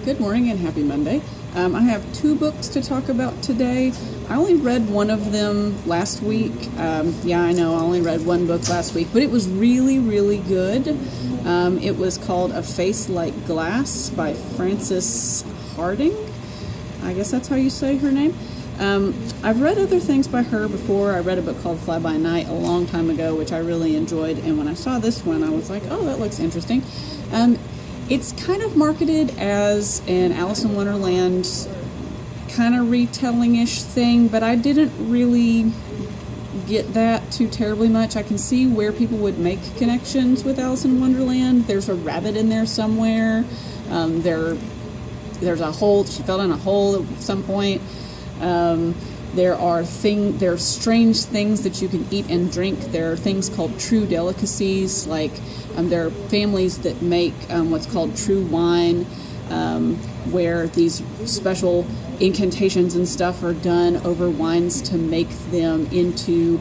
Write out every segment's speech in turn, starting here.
Good morning and happy Monday. I have two books to talk about today. I only read one of them last week. Yeah, I know, I only read one book last week, but it was really, really good. It was called A Face Like Glass by Frances Hardinge. I guess that's how you say her name. I've read other things by her before. I read a book called Fly By Night a long time ago, which I really enjoyed, and when I saw this one, I was like, oh, that looks interesting. It's kind of marketed as an Alice in Wonderland kind of retelling-ish thing, but I didn't really get that too terribly much. I can see where people would make connections with Alice in Wonderland. There's a rabbit in there somewhere. There's a hole. She fell in a hole at some point. There are strange things that you can eat and drink. There are things called true delicacies, like there are families that make what's called true wine, where these special incantations and stuff are done over wines to make them into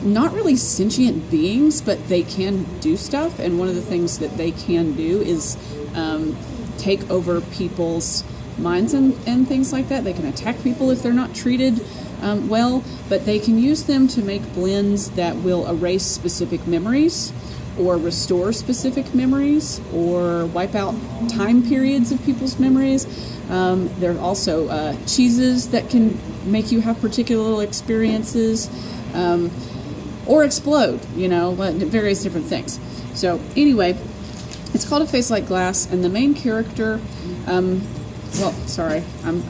not really sentient beings, but they can do stuff. And one of the things that they can do is take over people's minds and things like that. They can attack people if they're not treated well, but they can use them to make blends that will erase specific memories or restore specific memories or wipe out time periods of people's memories. There are also cheeses that can make you have particular experiences or explode, various different things. So anyway, it's called A Face Like Glass, and the main character, I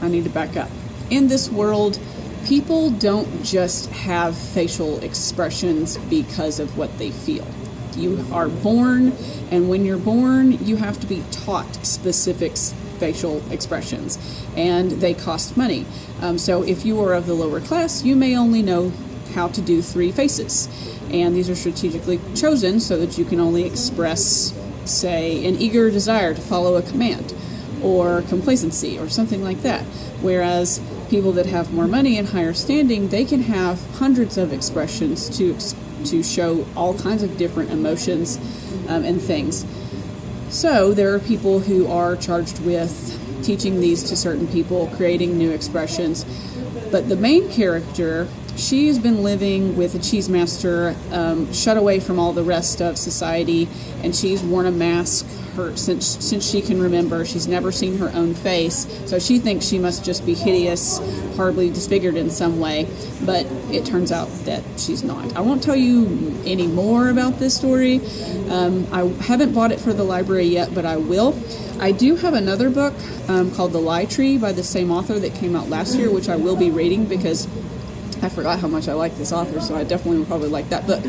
need to back up. In this world, people don't just have facial expressions because of what they feel. You are born, and when you're born, you have to be taught specific facial expressions, and they cost money. So if you are of the lower class, you may only know how to do 3 faces, and these are strategically chosen so that you can only express, say, an eager desire to follow a command, or complacency, or something like that. Whereas people that have more money and higher standing, they can have hundreds of expressions to show all kinds of different emotions and things. So there are people who are charged with teaching these to certain people, creating new expressions. But the main character, she has been living with a cheese master, shut away from all the rest of society, and she's worn a mask since she can remember. She's never seen her own face, so she thinks she must just be hideous, horribly disfigured in some way, but it turns out that she's not. I won't tell you any more about this story. I haven't bought it for the library yet, but I will. I do have another book called The Lie Tree by the same author that came out last year, which I will be reading because I forgot how much I like this author, so I definitely will probably like that book.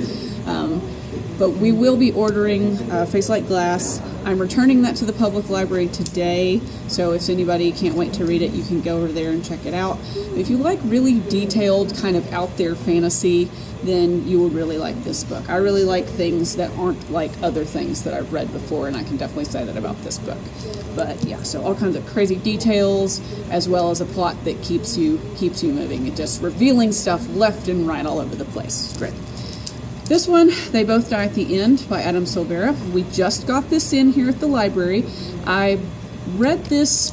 But we will be ordering Face Like Glass. I'm returning that to the public library today, so if anybody can't wait to read it, you can go over there and check it out. If you like really detailed, kind of out there fantasy, then you will really like this book. I really like things that aren't like other things that I've read before, and I can definitely say that about this book. But yeah, so all kinds of crazy details, as well as a plot that keeps you moving. It just revealing stuff left and right all over the place. It's great. This one, They Both Die at the End by Silvera. We just got this in here at the library. I read this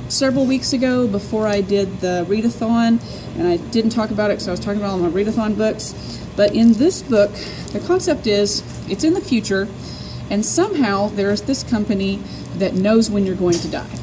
several weeks ago before I did the readathon, and I didn't talk about it because I was talking about all my readathon books. But in this book, the concept is it's in the future, and somehow there's this company that knows when you're going to die.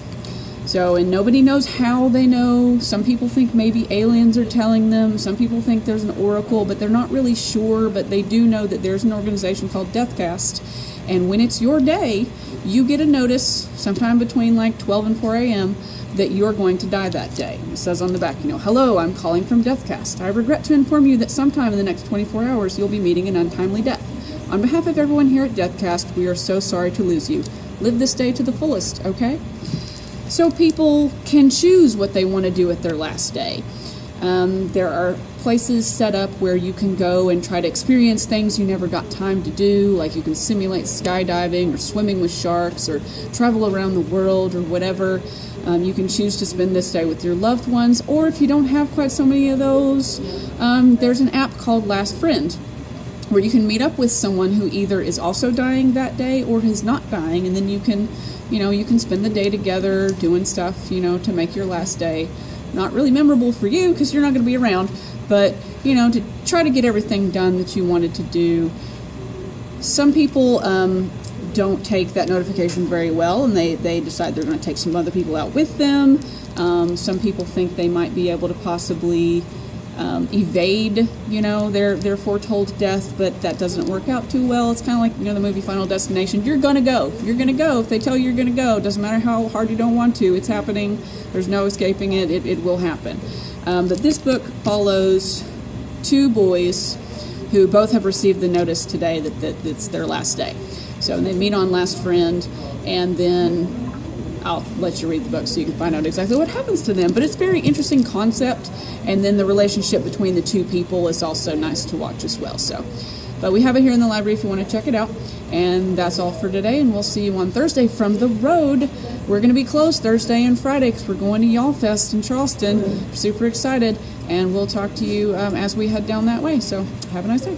So, and nobody knows how they know. Some people think maybe aliens are telling them. Some people think there's an oracle, but they're not really sure. But they do know that there's an organization called Deathcast. And when it's your day, you get a notice sometime between like 12 and 4 a.m. that you're going to die that day. It says on the back, hello, I'm calling from Deathcast. I regret to inform you that sometime in the next 24 hours you'll be meeting an untimely death. On behalf of everyone here at Deathcast, we are so sorry to lose you. Live this day to the fullest, okay? So people can choose what they want to do at their last day. There are places set up where you can go and try to experience things you never got time to do, like you can simulate skydiving or swimming with sharks or travel around the world or whatever. You can choose to spend this day with your loved ones, or if you don't have quite so many of those, there's an app called Last Friend. where you can meet up with someone who either is also dying that day or is not dying, and then you can spend the day together doing stuff, to make your last day not really memorable for you because you're not going to be around, but, to try to get everything done that you wanted to do. Some people don't take that notification very well, and they decide they're going to take some other people out with them. Some people think they might be able to possibly evade, their foretold death, but that doesn't work out too well. It's kind of like, the movie Final Destination. You're going to go. You're going to go. If they tell you you're going to go, it doesn't matter how hard you don't want to. It's happening. There's no escaping it. It will happen. But this book follows two boys who both have received the notice today that it's their last day. So they meet on Last Friend, and then I'll let you read the book so you can find out exactly what happens to them. But it's a very interesting concept, and then the relationship between the two people is also nice to watch as well. But we have it here in the library if you want to check it out. And that's all for today, and we'll see you on Thursday from the road. We're going to be closed Thursday and Friday because we're going to Y'all Fest in Charleston. We're super excited, and we'll talk to you as we head down that way. So have a nice day.